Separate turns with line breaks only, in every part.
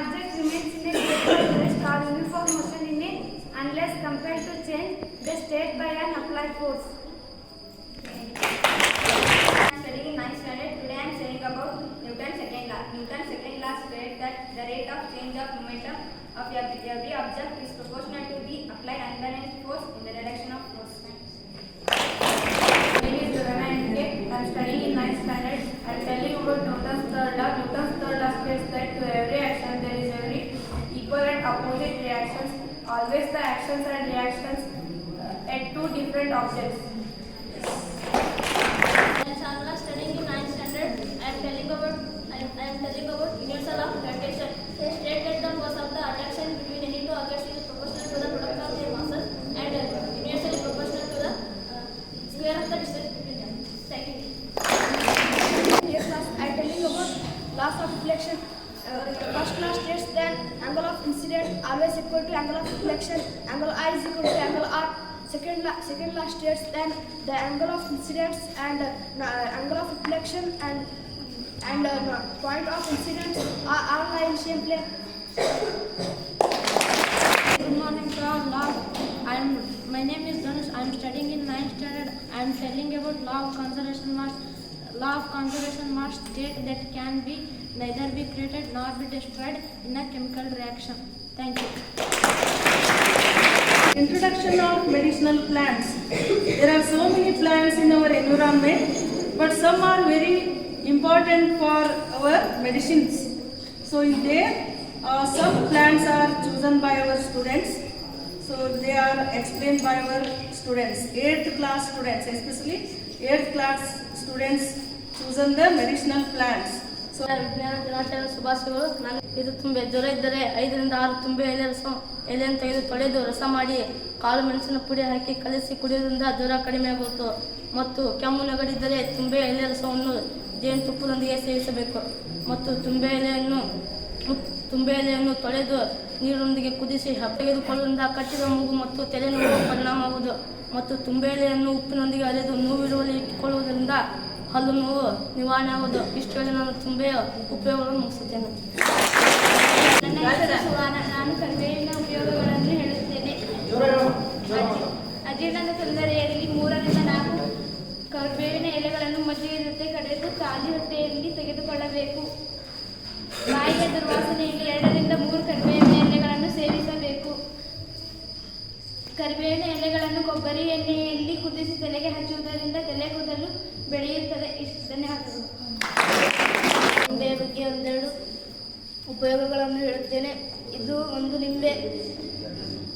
object remains in a state of rest or uniform motion in it unless compelled to change the state by an applied force.
Studying in 9th standard. Today I am saying about Newton's second law. Newton's second law states that the rate of change of momentum of every object is proportional to the applied unbalanced force in the direction of force.
My name is Ravana and I am studying in 9th standard. I am telling about Newton's third law. Newton's third law states that to every action there is every equal and opposite reactions. Always the actions and reactions at two different objects.
Studying in 9th standard, I am telling about universal of gravitation. They state that the force of the attraction between any two objects is proportional to the product of their masses and universally proportional to the square of the distance between them. Thank you.
Yes, class, I am telling about laws of reflection. First law states that angle of incidence always equal to angle of reflection. Angle I is equal to angle R. Second law states that the angle of incidence and angle of reflection and point of incidence are lie in same plane.
Good morning to all. My name is Dhanush. I am studying in 9th standard. I am telling about law of conservation mass. Law of conservation mass state that can be neither be created nor be destroyed in a chemical reaction. Thank you.
Introduction of medicinal plants. There are so many plants in our environment, but some are very important for our medicines. So in there, some plants are chosen by our students. So they are explained by our students, 8th class students, especially 8th class students chosen the medicinal plants. So
ವಿಜ್ಞಾನ ದಿನಾಚರಣೆ ಶುಭಾಶಯಗಳು. ನಾನು ಇದು ತುಂಬೆ ಜ್ವರ ಇದ್ದರೆ 5 ರಿಂದ 6 ತುಂಬೆ ಎಲೆಯನ್ನು ತೆಗೆದು ತೊಳೆದು ರಸ ಮಾಡಿ ಕಾಳು ಮೆಣಸಿನ ಪುಡಿ ಹಾಕಿ ಕಲಸಿ ಕುಡಿಯುವುದರಿಂದ ಜ್ವರ ಕಡಿಮೆಯಾಗುವುದು. ಮತ್ತು ಕೆಮ್ಮು ನೆಗಡಿದ್ದರೆ ತುಂಬೆ ಎಲೆ ರಸವನ್ನು ಜೇನುತುಪ್ಪದೊಂದಿಗೆ ಸೇವಿಸಬೇಕು. ಮತ್ತು ತುಂಬೆ ಎಲೆಯನ್ನು ತೊಳೆದು ನೀರಿನೊಂದಿಗೆ ಕುದಿಸಿ ತೆಗೆದುಕೊಳ್ಳುವುದರಿಂದ ಕಟ್ಟಿದ ಮೂಗು ಮತ್ತು ತಲೆನೋವು ಪರಿಣಾಮವಾಗುವುದು. ಮತ್ತು ತುಂಬೆ ಎಲೆಯನ್ನು ಉಪ್ಪಿನೊಂದಿಗೆ ಅರೆದು ನೋವಿರುವಲ್ಲಿ ಇಟ್ಟುಕೊಳ್ಳುವುದರಿಂದ ಹಲ್ಲು ನೋವು ನಿವಾರಣೆ ಆಗುವುದು. ಇಷ್ಟು ಹೇಳಿ ನಾನು ತುಂಬೆ ಉಪಯೋಗಗಳನ್ನು ಮುಗಿಸುತ್ತೇನೆ.
ನನ್ನ ಹೆಸರು ಸುವಾನ. ನಾನು ಕರಿಬೇವಿನ ಉಪಯೋಗಗಳನ್ನು ಹೇಳುತ್ತೇನೆ. ಅಜೀರ್ಣದ ತೊಂದರೆಯಲ್ಲಿ 3 ರಿಂದ 4 ಕರಿಬೇವಿನ ಎಲೆಗಳನ್ನು ಮಜ್ಜಿಗೆ ಜೊತೆ ಕಡೆದು ಖಾಲಿ ಹೊಟ್ಟೆಯಲ್ಲಿ ತೆಗೆದುಕೊಳ್ಳಬೇಕು. ಬಾಯಿಯ ದುರ್ವಾಸನೆಯಲ್ಲಿ 2 ರಿಂದ 3 ಕರಿಬೇವಿನ ಎಲೆಗಳನ್ನು ಸೇವಿಸಬೇಕು. ಕರಿಬೇವಿನ ಎಲೆಗಳನ್ನು ಕೊಬ್ಬರಿ ಎಣ್ಣೆಯಲ್ಲಿ ಕುದಿಸಿ ತಲೆಗೆ ಹಚ್ಚುವುದರಿಂದ ತಲೆ ಕೂದಲು ಬೆಳೆಯುತ್ತದೆ. ಇಷ್ಟು ಧನ್ಯವಾದಗಳು.
ಲಿಂಬೆಯ ಬಗ್ಗೆ ಒಂದೆರಡು ಉಪಯೋಗಗಳನ್ನು ಹೇಳುತ್ತೇನೆ. ಇದು ಒಂದು ಲಿಂಬೆ.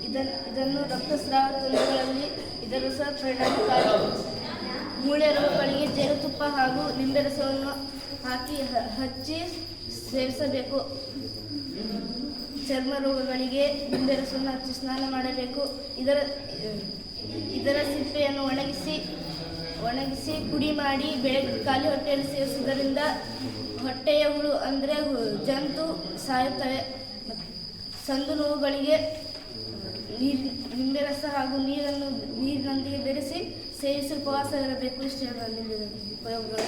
ಇದನ್ನು ರಕ್ತಸ್ರಾವ ತೊಂದರೆಗಳಲ್ಲಿ ಇದರ ರಸ ಪರಿಣಾಮಕಾರಿ. ಮೂಳೆ ರೋಗಗಳಿಗೆ ಜೇನುತುಪ್ಪ ಹಾಗೂ ಲಿಂಬೆ ರಸವನ್ನು ಹಾಕಿ ಹಚ್ಚಿ ಸೇವಿಸಬೇಕು. ಚರ್ಮ ರೋಗಗಳಿಗೆ ಲಿಂಬೆ ರಸವನ್ನು ಹಚ್ಚಿ ಸ್ನಾನ ಮಾಡಬೇಕು. ಇದರ ಸಿಪ್ಪೆಯನ್ನು ಒಣಗಿಸಿ ಪುಡಿ ಮಾಡಿ ಬೆಳಗ್ಗೆ ಖಾಲಿ ಹೊಟ್ಟೆಯಲ್ಲಿ ಸೇವಿಸುವುದರಿಂದ ಹೊಟ್ಟೆಯ ಹುಳು ಅಂದರೆ ಜಂತು ಸಾಯುತ್ತವೆ. ಸಂದು ನೋವುಗಳಿಗೆ ಲಿಂಬೆ ರಸ ಹಾಗೂ ನೀರಿನೊಂದಿಗೆ ಬೆರೆಸಿ ಸೇವಿಸಿ ಉಪವಾಸ ಇರಬೇಕು. ಇಷ್ಟು ಉಪಯೋಗಗಳು.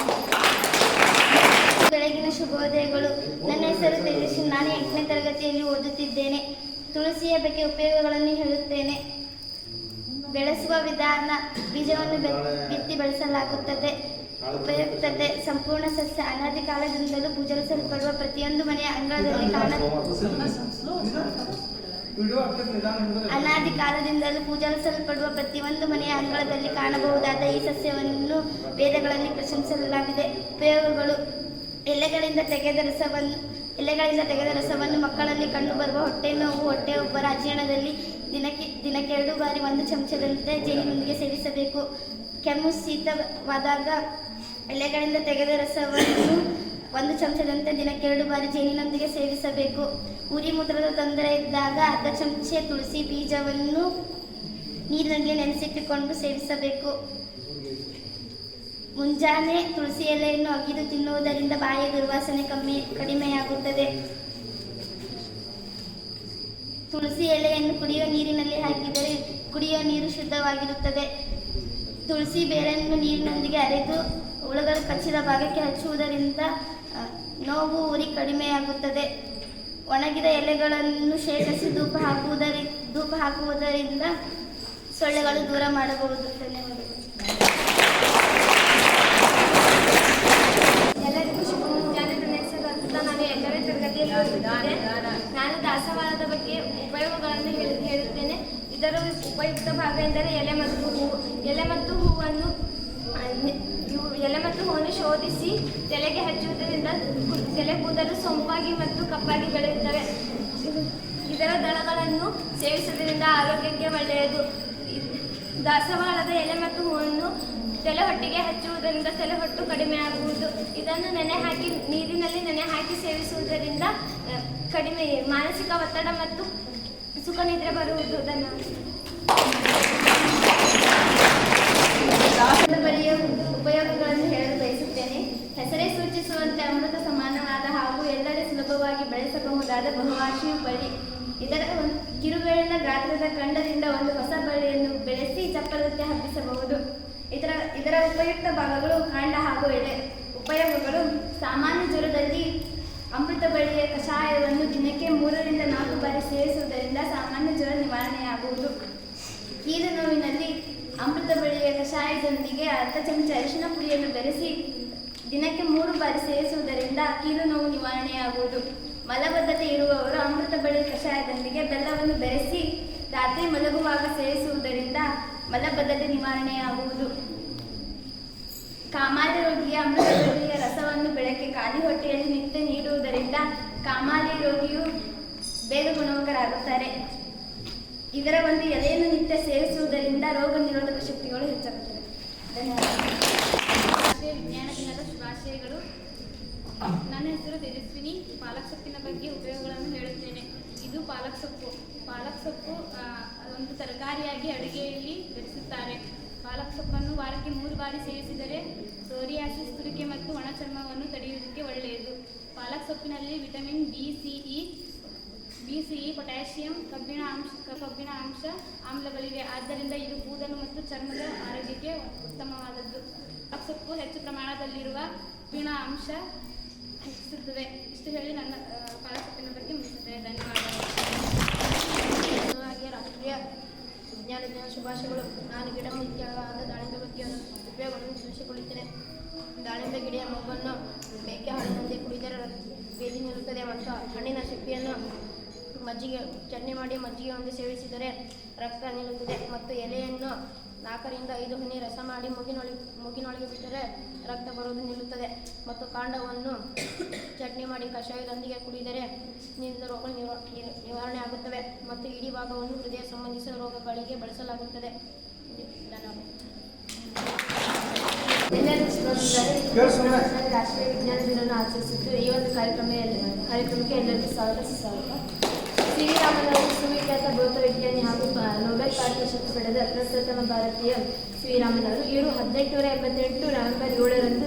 ಬೆಳಗಿನ ಶುಭೋದಯಗಳು. ನನ್ನ ಹೆಸರು ತೇಜಸ್ವಿ. ನಾನು 8ನೇ ತರಗತಿಯಲ್ಲಿ ಓದುತ್ತಿದ್ದೇನೆ. ತುಳಸಿಯ ಬಗ್ಗೆ ಉಪಯೋಗಗಳನ್ನು ಹೇಳುತ್ತೇನೆ. ಬೆಳೆಸುವ ವಿಧಾನ: ಬೀಜವನ್ನು ಬಿತ್ತಿ ಬೆಳೆಸಲಾಗುತ್ತದೆ. ಉಪಯುಕ್ತತೆ: ಸಂಪೂರ್ಣ ಸಸ್ಯ ಅನಾದಿ ಕಾಲದಿಂದಲೂ ಪೂಜಿಸಲ್ಪಡುವ ಪ್ರತಿಯೊಂದು ಮನೆಯ ಅಂಗಳದಲ್ಲಿ ಕಾಣಬಹುದಾದ ಈ ಸಸ್ಯವನ್ನು ವೇದಗಳಲ್ಲಿ ಪ್ರಶಂಸಿಸಲಾಗಿದೆ. ಉಪಯೋಗಗಳು: ಎಲೆಗಳಿಂದ ತೆಗೆದ ರಸವನ್ನು ಮಕ್ಕಳಲ್ಲಿ ಕಂಡುಬರುವ ಹೊಟ್ಟೆ ನೋವು, ಹೊಟ್ಟೆ ಉಬ್ಬರ, ಅಜೀರ್ಣದಲ್ಲಿ ದಿನಕ್ಕೆ 2 ಬಾರಿ 1 ಚಮಚದಂತೆ ಜೇನಿನೊಂದಿಗೆ ಸೇವಿಸಬೇಕು. ಕೆಮ್ಮು ಶೀತವಾದಾಗ ಎಲೆಗಳಿಂದ ತೆಗೆದ ರಸವನ್ನು 1 ಚಮಚದಂತೆ ದಿನಕ್ಕೆ 2 ಬಾರಿ ಜೇನಿನೊಂದಿಗೆ ಸೇವಿಸಬೇಕು. ಉರಿ ಮೂತ್ರದ ತೊಂದರೆ ಇದ್ದಾಗ ಅರ್ಧ ಚಮಚೆ ತುಳಸಿ ಬೀಜವನ್ನು ನೀರಿನಲ್ಲಿ ನೆನೆಸಿಟ್ಟುಕೊಂಡು ಸೇವಿಸಬೇಕು. ಮುಂಜಾನೆ ತುಳಸಿ ಎಲೆಯನ್ನು ಅಗಿದು ತಿನ್ನುವುದರಿಂದ ಬಾಯಿಯ ದುರ್ವಾಸನೆ ಕಡಿಮೆಯಾಗುತ್ತದೆ. ತುಳಸಿ ಎಲೆಯನ್ನು ಕುಡಿಯುವ ನೀರಿನಲ್ಲಿ ಹಾಕಿದರೆ ಕುಡಿಯುವ ನೀರು ಶುದ್ಧವಾಗಿರುತ್ತದೆ. ತುಳಸಿ ಬೇರನ್ನು ನೀರಿನೊಂದಿಗೆ ಅರೆದು ಹುಳುಗಳು ಕಚ್ಚಿದ ಭಾಗಕ್ಕೆ ಹಚ್ಚುವುದರಿಂದ ನೋವು, ಉರಿ ಕಡಿಮೆಯಾಗುತ್ತದೆ. ಒಣಗಿದ ಎಲೆಗಳನ್ನು ಶೇಖರಿಸಿ ಧೂಪ ಹಾಕುವುದರಿಂದ ಸೊಳ್ಳೆಗಳು ದೂರ ಮಾಡಬಹುದು. ಧನ್ಯವಾದಗಳು.
ಎಲ್ಲರಿಗೂ ಶುಭ ಮುಂಜಾನೆ. ನನ್ನ ಹೆಸರು ಅಂತ ನಾನು 8ನೇ ತರಗತಿಯಲ್ಲಿ ಓದುತ್ತಿದ್ದೆ. ನಾನು ದಾಸವಾಳದ ಬಗ್ಗೆ ಉಪಯೋಗಗಳನ್ನು ಹೇಳುತ್ತೇನೆ. ಇದರ ಉಪಯುಕ್ತ ಭಾಗ ಎಂದರೆ ಎಲೆ ಮತ್ತು ಹೂವನ್ನು ಶೋಧಿಸಿ ತಲೆಗೆ ಹಚ್ಚುವುದರಿಂದ ತಲೆ ಕೂದಲು ಸೊಂಪಾಗಿ ಮತ್ತು ಕಪ್ಪಾಗಿ ಬೆಳೆಯುತ್ತವೆ. ಇದರ ದಳಗಳನ್ನು ಸೇವಿಸುವುದರಿಂದ ಆರೋಗ್ಯಕ್ಕೆ ಒಳ್ಳೆಯದು. ದಾಸವಾಳದ ಎಲೆ ಮತ್ತು ಹೂವನ್ನು ತಲೆಹೊಟ್ಟಿಗೆ ಹಚ್ಚುವುದರಿಂದ ತಲೆಹೊಟ್ಟು ಕಡಿಮೆಯಾಗುವುದು. ಇದನ್ನು ನೀರಿನಲ್ಲಿ ನೆನೆ ಹಾಕಿ ಸೇವಿಸುವುದರಿಂದ ಕಡಿಮೆ ಮಾನಸಿಕ ಒತ್ತಡ ಮತ್ತು ಸುಖ ನಿದ್ರೆ ಬರುವುದು.
ದಾಸದ ಬಳಿಯ ಉಪಯೋಗಗಳನ್ನು ಹೇಳಲು ಬಯಸುತ್ತೇನೆ. ಹೆಸರೇ ಸೂಚಿಸುವಂತೆ ಅಮೃತ ಸಮಾನವಾದ ಹಾಗೂ ಎಲ್ಲರೂ ಸುಲಭವಾಗಿ ಬೆಳೆಸಬಹುದಾದ ಬಹುವಾರ್ಷಿಕ ಬಳ್ಳಿ. ಇದರ ಕಿರುಬೇಳಿನ ಗಾತ್ರದ ಖಂಡದಿಂದ ಒಂದು ಹೊಸ ಬಳ್ಳಿಯನ್ನು ಬೆಳೆಸಿ ಚಪ್ಪಲಕ್ಕೆ ಹಬ್ಬಿಸಬಹುದು. ಇದರ ಉಪಯುಕ್ತ ಭಾಗಗಳು ಕಾಂಡ ಹಾಗೂ ಎಲೆ. ಉಪಯೋಗಗಳು: ಸಾಮಾನ್ಯ ಜ್ವರದಲ್ಲಿ ಅಮೃತ ಬಳ್ಳಿಯ ಕಷಾಯವನ್ನು ದಿನಕ್ಕೆ 3 ರಿಂದ 4 ಬಾರಿ ಸೇವಿಸುವುದರಿಂದ ಸಾಮಾನ್ಯ ಜ್ವರ ನಿವಾರಣೆಯಾಗುವುದು. ಕೀಲು ನೋವಿನಲ್ಲಿ ಅಮೃತ ಬಳ್ಳಿಯ ಕಷಾಯದೊಂದಿಗೆ ಅರ್ಧ ಚಮಚ ಅರಿಶಿನ ಪುಡಿಯನ್ನು ಬೆರೆಸಿ ದಿನಕ್ಕೆ 3 ಬಾರಿ ಸೇವಿಸುವುದರಿಂದ ಕೀಲು ನೋವು ನಿವಾರಣೆಯಾಗುವುದು. ಮಲಬದ್ಧತೆ ಇರುವವರು ಅಮೃತ ಬಳ್ಳಿಯ ಕಷಾಯದೊಂದಿಗೆ ಬೆಲ್ಲವನ್ನು ಬೆರೆಸಿ ರಾತ್ರಿ ಮಲಗುವಾಗ ಸೇವಿಸುವುದರಿಂದ ಮಲಬದ್ಧತೆ ನಿವಾರಣೆಯಾಗುವುದು. ಕಾಮಾಲೆ ರೋಗಿಗೆ ಅಮೃತ ಬಳ್ಳಿಯ ರಸವನ್ನು ಬೆಳಗ್ಗೆ ಖಾಲಿ ಹೊಟ್ಟೆಯಲ್ಲಿ ನಿತ್ಯ ನೀಡುವುದರಿಂದ ಕಾಮಾಲೆ ರೋಗಿಯು ಬೇಗ ಗುಣಮುಖರಾಗುತ್ತಾರೆ. ಇದರ ಒಂದು ಎಲೆಯನ್ನು ನಿತ್ಯ ಸೇವಿಸುವುದರಿಂದ ರೋಗ ನಿರೋಧಕ ಶಕ್ತಿಗಳು ಹೆಚ್ಚಾಗುತ್ತವೆ. ಧನ್ಯವಾದಗಳು.
ರಾಷ್ಟ್ರೀಯ ವಿಜ್ಞಾನ ದಿನದ ಶುಭಾಶಯಗಳು. ನನ್ನ ಹೆಸರು ತೇಜಸ್ವಿನಿ. ಪಾಲಕ್ ಸೊಪ್ಪಿನ ಬಗ್ಗೆ ಉಪಯೋಗಗಳನ್ನು ಹೇಳುತ್ತೇನೆ. ಇದು ಪಾಲಕ್ ಸೊಪ್ಪು ಒಂದು ತರಕಾರಿಯಾಗಿ ಅಡುಗೆಯಲ್ಲಿ ಬೆರೆಸುತ್ತಾರೆ. ಪಾಲಕ್ ಸೊಪ್ಪನ್ನು ವಾರಕ್ಕೆ 3 ಬಾರಿ ಸೇವಿಸಿದರೆ ಸೋರಿಯಾಸಿಸ್, ತುರಿಕೆ ಮತ್ತು ಒಣ ಚರ್ಮವನ್ನು ತಡೆಯುವುದಕ್ಕೆ ಒಳ್ಳೆಯದು. ಪಾಲಕ್ ಸೊಪ್ಪಿನಲ್ಲಿ ವಿಟಮಿನ್ ಬಿ, ಸಿ, ಪೊಟ್ಯಾಷಿಯಂ, ಕಬ್ಬಿಣ ಅಂಶ, ಆಮ್ಲಗಳಿವೆ. ಆದ್ದರಿಂದ ಇದು ಕೂದಲು ಮತ್ತು ಚರ್ಮದ ಆರೋಗ್ಯಕ್ಕೆ ಉತ್ತಮವಾದದ್ದು. ಪಾಲಕ್ ಸೊಪ್ಪು ಹೆಚ್ಚು ಪ್ರಮಾಣದಲ್ಲಿರುವ ಕಬ್ಬಿಣ ಅಂಶ ಹೆಚ್ಚಿಸುತ್ತದೆ. ಇಷ್ಟು ಹೇಳಿ ನನ್ನ ಪಾಲಕ್ ಸೊಪ್ಪಿನ ಬಗ್ಗೆ ಮುಗಿಸುತ್ತೇನೆ. ಧನ್ಯವಾದಗಳು.
ರಾಷ್ಟ್ರೀಯ ವಿಜ್ಞಾನ ದಿನದ ಶುಭಾಶಯಗಳು. ನಾನು ಗಿಡಮೂಲಿಕೆಗಳಾದ ದಾಳಿಂಬೆ ಬಗ್ಗೆ ಉಪಯೋಗಗಳನ್ನು ತಿಳಿಸಿಕೊಳ್ಳುತ್ತೇನೆ. ದಾಳಿಂಬೆ ಗಿಡದ ಮೊಗ್ಗನ್ನು ಮೇಕೆ ಹಾಲಿನಂತೆ ಕುಡಿದರೆ ಬೇದಿ ನಿಲ್ಲುತ್ತದೆ ಮತ್ತು ಹಣ್ಣಿನ ಸಿಪ್ಪೆಯನ್ನು ಚಟ್ನಿ ಮಾಡಿ ಮಜ್ಜಿಗೆಯೊಂದಿಗೆ ಸೇವಿಸಿದರೆ ರಕ್ತ ನಿಲ್ಲುತ್ತದೆ ಮತ್ತು ಎಲೆಯನ್ನು 4 ರಿಂದ 5 ಹನಿ ರಸ ಮಾಡಿ ಮೂಗಿನೊಳಗೆ ಬಿಟ್ಟರೆ ರಕ್ತ ಬರುವುದು ನಿಲ್ಲುತ್ತದೆ ಮತ್ತು ಕಾಂಡವನ್ನು ಚಟ್ನಿ ಮಾಡಿ ಕಷಾಯದೊಂದಿಗೆ ಕುಡಿದರೆ ರೋಗಗಳು ನಿವಾರಣೆ ಆಗುತ್ತವೆ ಮತ್ತು ಇಡೀ ಭಾಗವನ್ನು ಹೃದಯ ಸಂಬಂಧಿಸಿದ ರೋಗಗಳಿಗೆ ಬಳಸಲಾಗುತ್ತದೆ. ರಾಷ್ಟ್ರೀಯ ವಿಜ್ಞಾನ ದಿನವನ್ನು ಆಚರಿಸಿದ್ದು ಈ ಒಂದು ಕಾರ್ಯಕ್ರಮಕ್ಕೆ ಎಲ್ಲರಿಗೂ ಸ್ವಾಗತ. ಸಿ ವಿ ರಾಮನ್ ಅವರು ಸುವಿಖ್ಯಾತ ಭೌತ ವಿಜ್ಞಾನಿ ಹಾಗೂ ನೊಬೆಲ್ ಪಾರಿತೋಷಕ ಪಡೆದ ಪ್ರಪ್ರಥಮ ಭಾರತೀಯ ಸಿ ವಿ ರಾಮನ್ ಅವರು. ಇವರು 1888 ನವೆಂಬರ್ 7ರಂದು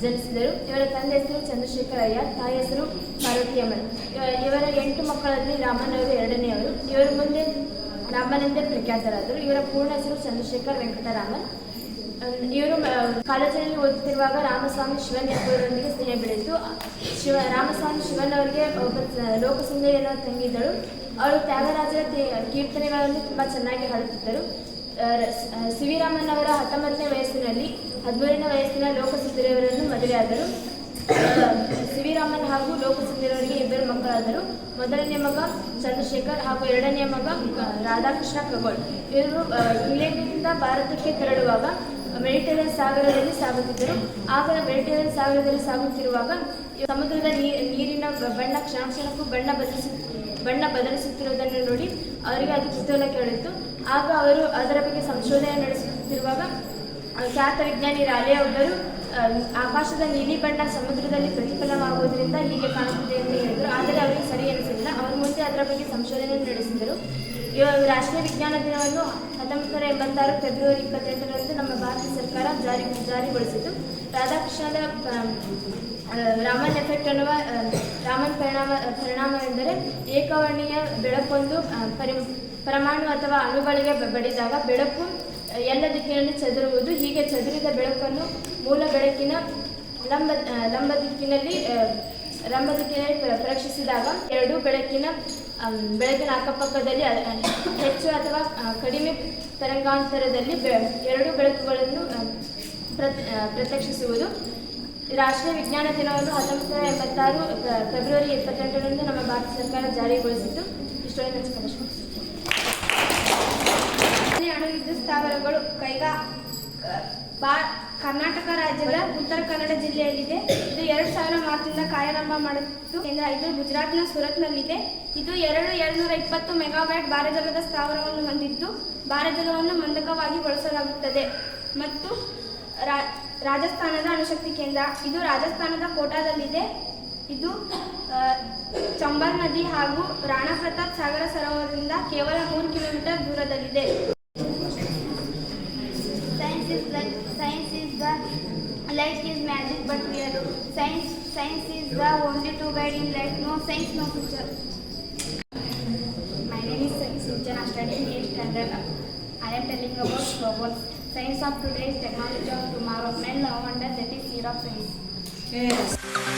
ಜನಿಸಿದರು. ಇವರ ತಂದೆ ಹೆಸರು ಚಂದ್ರಶೇಖರ್ ಅಯ್ಯರ್, ತಾಯಿ ಹೆಸರು ಪಾರ್ವತಿ ಅಮ್ಮನ್. ಇವರ 8 ಮಕ್ಕಳಲ್ಲಿ ರಾಮನ್ ಅವರು 2ನೇಯವರು. ಇವರು ಮುಂದೆ ರಾಮನ್ ಎಂದೇ ಪ್ರಖ್ಯಾತರಾದರು. ಇವರ ಪೂರ್ಣ ಹೆಸರು ಚಂದ್ರಶೇಖರ್ ವೆಂಕಟರಾಮನ್. ಇವರು ಕಾಲೇಜಿನಲ್ಲಿ ಓದುತ್ತಿರುವಾಗ ರಾಮಸ್ವಾಮಿ ಶಿವನ್ ಎಂಬುವರೊಂದಿಗೆ ಸ್ನೇಹ ಬೆಳೆಯಿತು. ರಾಮಸ್ವಾಮಿ ಶಿವನ್ ಅವರಿಗೆ ಒಬ್ಬ ಲೋಕಸುಂದರಿ ಅನ್ನೋ ತಂಗಿದ್ದಳು. ಅವರು ತ್ಯಾಗರಾಜರ ಕೀರ್ತನೆಗಳನ್ನು ತುಂಬ ಚೆನ್ನಾಗಿ ಹಾಡುತ್ತಿದ್ದರು. ಸಿ ವಿ ರಾಮನ್ ಅವರ 19ನೇ ವಯಸ್ಸಿನಲ್ಲಿ 13ನೇ ವಯಸ್ಸಿನ ಲೋಕಸುಂದರಿಯವರನ್ನು ಮದುವೆಯಾದರು. ಸಿ ವಿ ರಾಮನ್ ಹಾಗೂ ಲೋಕಸುಂದರಿಯವರಿಗೆ 2 ಮಕ್ಕಳಾದರು. ಮೊದಲನೇ ಮಗ ಚಂದ್ರಶೇಖರ್ ಹಾಗೂ 2ನೇ ಮಗ ರಾಧಾಕೃಷ್ಣ ಖಗೋಳ್. ಇವರು ಇಂಗ್ಲೆಂಡ್ನಿಂದ ಭಾರತಕ್ಕೆ ತೆರಳುವಾಗ ಮೆಡಿಟರೇನಿಯನ್ ಸಾಗರದಲ್ಲಿ ಸಾಗುತ್ತಿದ್ದರು. ಆಗ ಮೆಡಿಟರೇನಿಯನ್ ಸಾಗರದಲ್ಲಿ ಸಾಗುತ್ತಿರುವಾಗ ಸಮುದ್ರದ ನೀರಿನ ಬಣ್ಣ ಕ್ಷಣಕ್ಕೂ ಬಣ್ಣ ಬದಲಿಸುತ್ತಿರುವುದನ್ನು ನೋಡಿ ಅವರಿಗೆ ಅದು ಕುತೂಹಲ ಕೇಳಿತ್ತು. ಆಗ ಅವರು ಅದರ ಬಗ್ಗೆ ಸಂಶೋಧನೆ ನಡೆಸುತ್ತಿರುವಾಗ ಖ್ಯಾತ ವಿಜ್ಞಾನಿ ರಾಲೆ ಒಬ್ಬರು ಆಕಾಶದ ನೀಲಿ ಬಣ್ಣ ಸಮುದ್ರದಲ್ಲಿ ಪ್ರತಿಫಲವಾಗುವುದರಿಂದ ಹೀಗೆ ಕಾಣುತ್ತದೆ ಎಂದು ಹೇಳಿದರು. ಆದರೆ ಅವರಿಗೆ ಸರಿ ಅನಿಸಲಿಲ್ಲ. ಅವರು ಮುಂದೆ ಅದರ ಬಗ್ಗೆ ಸಂಶೋಧನೆ ನಡೆಸಿದರು. ರಾಷ್ಟ್ರೀಯ ವಿಜ್ಞಾನ ದಿನವನ್ನು 1986 ಫೆಬ್ರವರಿ 28ರಂದು ನಮ್ಮ ಭಾರತ ಸರ್ಕಾರ ಜಾರಿಗೊಳಿಸಿತು. ರಾಧಾಕೃಷ್ಣದ ರಾಮನ್ ಎಫೆಕ್ಟ್ ಅನ್ನುವ ರಾಮನ್ ಪರಿಣಾಮವೆಂದರೆ ಏಕವರ್ಣೀಯ ಬೆಳಕೊಂದು ಪರಮಾಣು ಅಥವಾ ಅಣುಗಳಿಗೆ ಬಡಿದಾಗ ಬೆಳಕು ಎಲ್ಲ ದಿಕ್ಕಿನಲ್ಲಿ ಚದುರುವುದು. ಹೀಗೆ ಚದುರಿದ ಬೆಳಕನ್ನು ಮೂಲ ಬೆಳಕಿನ ಲಂಬ ದಿಕ್ಕಿನಲ್ಲಿ
ರಂಬದುಕಿನಲ್ಲಿ ಪರೀಕ್ಷಿಸಿದಾಗ ಬೆಳಕಿನ ಅಕ್ಕಪಕ್ಕದಲ್ಲಿ ಹೆಚ್ಚು ಅಥವಾ ಕಡಿಮೆ ತರಂಗಾಂತರದಲ್ಲಿ ಎರಡು ಬೆಳಕುಗಳನ್ನು ಪ್ರತ್ಯಕ್ಷಿಸುವುದು. ರಾಷ್ಟ್ರೀಯ ವಿಜ್ಞಾನ ದಿನವನ್ನು 1986 ಫೆಬ್ರವರಿ 28ರಂದು ನಮ್ಮ ಭಾರತ ಸರ್ಕಾರ ಜಾರಿಗೊಳಿಸಿದ್ದು. ಇಷ್ಟೊಂದು ಅಣು ವಿದ್ಯುತ್ ಸ್ಥಾವರಗಳು ಕರ್ನಾಟಕ ರಾಜ್ಯದ ಉತ್ತರ ಕನ್ನಡ ಜಿಲ್ಲೆಯಲ್ಲಿದೆ. ಇದು 2000 ಮಾರ್ಚ್ನಿಂದ ಕಾರ್ಯಾರಂಭ ಮಾಡಿತ್ತು. ಇದು ಗುಜರಾತ್ನ ಸೂರತ್ನಲ್ಲಿದೆ. ಇದು 220 ಮೆಗಾವ್ಯಾಟ್ ಭಾರಜಲದ ಸ್ಥಾವರವನ್ನು ಹೊಂದಿದ್ದು ಭಾರಜಲವನ್ನು ಮಂದಕವಾಗಿ ಬಳಸಲಾಗುತ್ತದೆ. ಮತ್ತು ರಾಜಸ್ಥಾನದ ಅಣುಶಕ್ತಿ ಕೇಂದ್ರ, ಇದು ರಾಜಸ್ಥಾನದ ಕೋಟಾದಲ್ಲಿದೆ. ಇದು ಚಂಬಲ್ ನದಿ ಹಾಗೂ ರಾಣಾ ಪ್ರತಾಪ್ ಸಾಗರ ಸರೋವರದಿಂದ ಕೇವಲ 3 ಕಿಲೋಮೀಟರ್ ದೂರದಲ್ಲಿದೆ.
Science is the light is magic but real. Science is the only true guide in life. No science, no future.
My name is Sinjana, studying 8th standard. I am telling about robots. Science of today is technology of tomorrow. Men now wonder that is seed of science.
Yes.